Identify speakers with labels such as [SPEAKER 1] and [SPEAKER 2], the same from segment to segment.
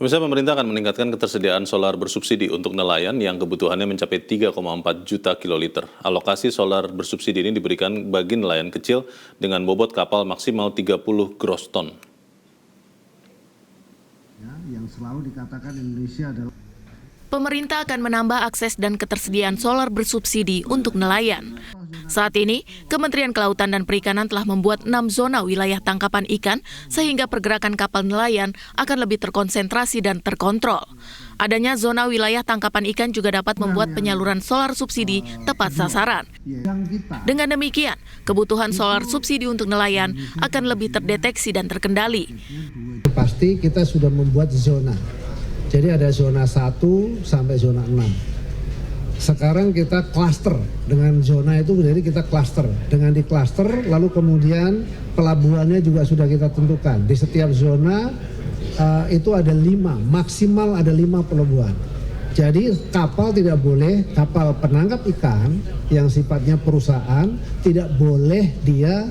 [SPEAKER 1] Pemirsa, pemerintah akan meningkatkan ketersediaan solar bersubsidi untuk nelayan yang kebutuhannya mencapai 3,4 juta kiloliter. Alokasi solar bersubsidi ini diberikan bagi nelayan kecil dengan bobot kapal maksimal 30 gross ton.
[SPEAKER 2] Yang selalu dikatakan Indonesia adalah
[SPEAKER 3] pemerintah akan menambah akses dan ketersediaan solar bersubsidi untuk nelayan. Saat ini, Kementerian Kelautan dan Perikanan telah membuat 6 zona wilayah tangkapan ikan sehingga pergerakan kapal nelayan akan lebih terkonsentrasi dan terkontrol. Adanya zona wilayah tangkapan ikan juga dapat membuat penyaluran solar subsidi tepat sasaran. Dengan demikian, kebutuhan solar subsidi untuk nelayan akan lebih terdeteksi dan terkendali.
[SPEAKER 2] pasti kita sudah membuat zona. Jadi ada zona 1 sampai zona 6. Sekarang kita klaster dengan zona itu, jadi kita klaster. Dengan di klaster, lalu kemudian pelabuhannya juga sudah kita tentukan. Di setiap zona itu ada 5, maksimal ada 5 pelabuhan. Jadi kapal tidak boleh, kapal penangkap ikan yang sifatnya perusahaan, tidak boleh dia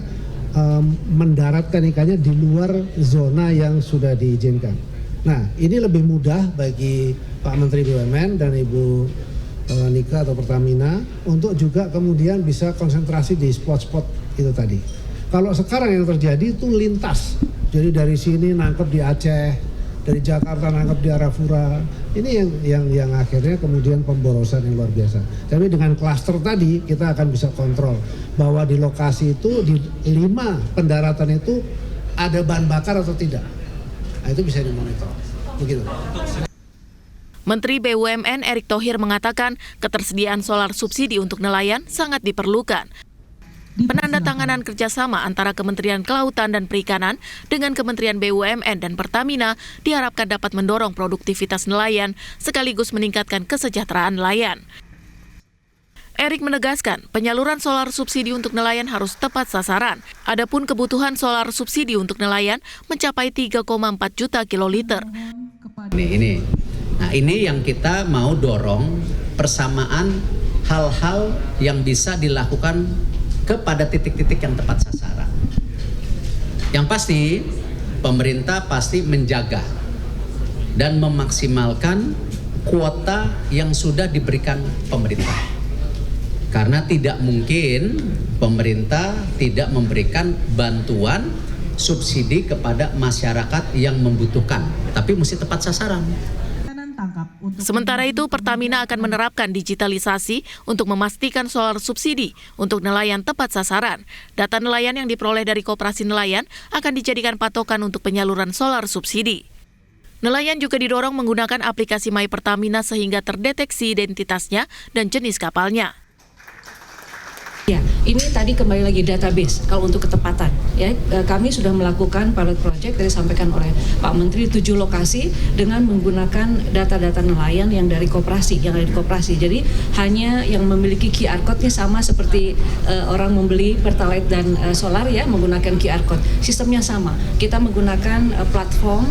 [SPEAKER 2] mendaratkan ikannya di luar zona yang sudah diizinkan. Nah, ini lebih mudah bagi Pak Menteri BUMN dan Ibu Nika atau Pertamina untuk juga kemudian bisa konsentrasi di spot-spot itu tadi. Kalau sekarang yang terjadi itu lintas, jadi dari sini nangkep di Aceh, dari Jakarta nangkep di Arafura. Ini yang akhirnya kemudian pemborosan yang luar biasa. Tapi dengan klaster tadi kita akan bisa kontrol bahwa di lokasi itu di 5 pendaratan itu ada bahan bakar atau tidak. Nah, itu bisa dimonitor. Begitu.
[SPEAKER 3] Menteri BUMN Erick Thohir mengatakan ketersediaan solar subsidi untuk nelayan sangat diperlukan. Penandatanganan kerjasama antara Kementerian Kelautan dan Perikanan dengan Kementerian BUMN dan Pertamina diharapkan dapat mendorong produktivitas nelayan sekaligus meningkatkan kesejahteraan nelayan. Erick menegaskan penyaluran solar subsidi untuk nelayan harus tepat sasaran. Adapun kebutuhan solar subsidi untuk nelayan mencapai 3,4 juta kiloliter.
[SPEAKER 4] Nah, ini yang kita mau dorong, persamaan hal-hal yang bisa dilakukan kepada titik-titik yang tepat sasaran. Yang pasti, pemerintah pasti menjaga dan memaksimalkan kuota yang sudah diberikan pemerintah. Karena tidak mungkin pemerintah tidak memberikan bantuan subsidi kepada masyarakat yang membutuhkan, tapi mesti tepat sasaran.
[SPEAKER 3] Sementara itu, Pertamina akan menerapkan digitalisasi untuk memastikan solar subsidi untuk nelayan tepat sasaran. Data nelayan yang diperoleh dari koperasi nelayan akan dijadikan patokan untuk penyaluran solar subsidi. Nelayan juga didorong menggunakan aplikasi My Pertamina sehingga terdeteksi identitasnya dan jenis kapalnya.
[SPEAKER 5] Ya, ini tadi kembali lagi database kalau untuk ketepatan. Ya, kami sudah melakukan pilot project yang disampaikan oleh Pak Menteri 7 lokasi dengan menggunakan data-data nelayan yang dari koperasi, Jadi hanya yang memiliki QR code-nya sama seperti orang membeli Pertalite dan solar ya menggunakan QR code. Sistemnya sama. Kita menggunakan platform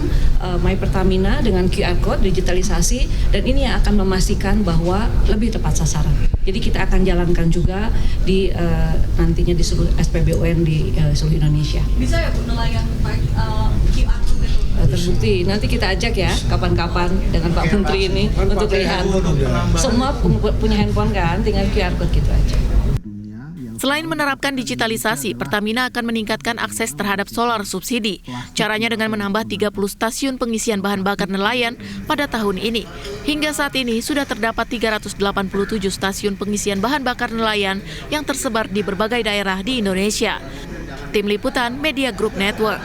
[SPEAKER 5] My Pertamina dengan QR code digitalisasi dan ini yang akan memastikan bahwa lebih tepat sasaran. Jadi kita akan jalankan juga di nantinya di seluruh SPBUN di seluruh Indonesia.
[SPEAKER 6] Bisa ya Bu nelayan QR code itu?
[SPEAKER 5] Terbukti. Nanti kita ajak ya kapan-kapan dengan Pak Menteri ini untuk lihat. Semua punya handphone kan, tinggal QR code gitu aja.
[SPEAKER 3] Selain menerapkan digitalisasi, Pertamina akan meningkatkan akses terhadap solar subsidi. Caranya dengan menambah 30 stasiun pengisian bahan bakar nelayan pada tahun ini. Hingga saat ini sudah terdapat 387 stasiun pengisian bahan bakar nelayan yang tersebar di berbagai daerah di Indonesia. Tim Liputan Media Group Network.